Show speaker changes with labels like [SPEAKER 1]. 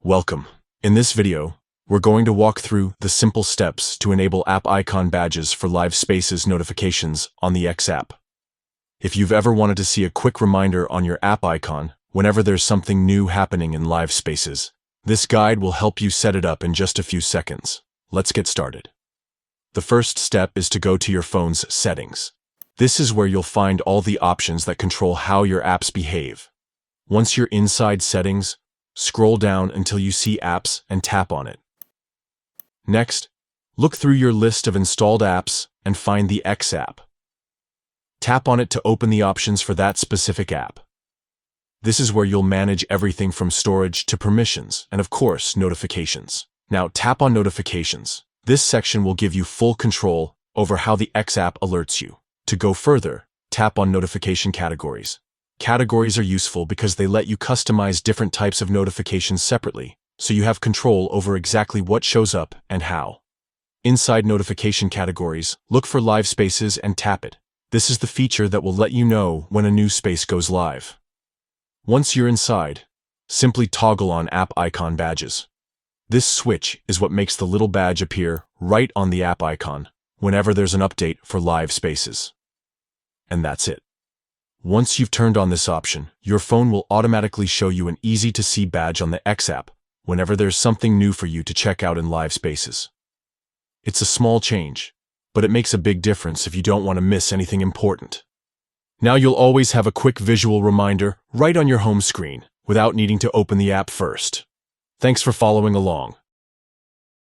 [SPEAKER 1] Welcome. In this video, we're going to walk through the simple steps to enable app icon badges for Live Spaces notifications on the X app. If you've ever wanted to see a quick reminder on your app icon whenever there's something new happening in Live Spaces, this guide will help you set it up in just a few seconds. Let's get started. The first step is to go to your phone's settings. This is where you'll find all the options that control how your apps behave. Once you're inside settings, scroll down until you see apps and tap on it. Next, look through your list of installed apps and find the X app. Tap on it to open the options for that specific app. This is where you'll manage everything from storage to permissions and, of course, notifications. Now, tap on Notifications. This section will give you full control over how the X app alerts you. To go further, tap on Notification Categories. Categories are useful because they let you customize different types of notifications separately, so you have control over exactly what shows up and how. Inside Notification Categories, look for Live Spaces and tap it. This is the feature that will let you know when a new space goes live. Once you're inside, simply toggle on App Icon Badges. This switch is what makes the little badge appear right on the app icon whenever there's an update for Live Spaces. And that's it. Once you've turned on this option, your phone will automatically show you an easy-to-see badge on the X app whenever there's something new for you to check out in Live Spaces. It's a small change, but it makes a big difference if you don't want to miss anything important. Now you'll always have a quick visual reminder right on your home screen without needing to open the app first. Thanks for following along.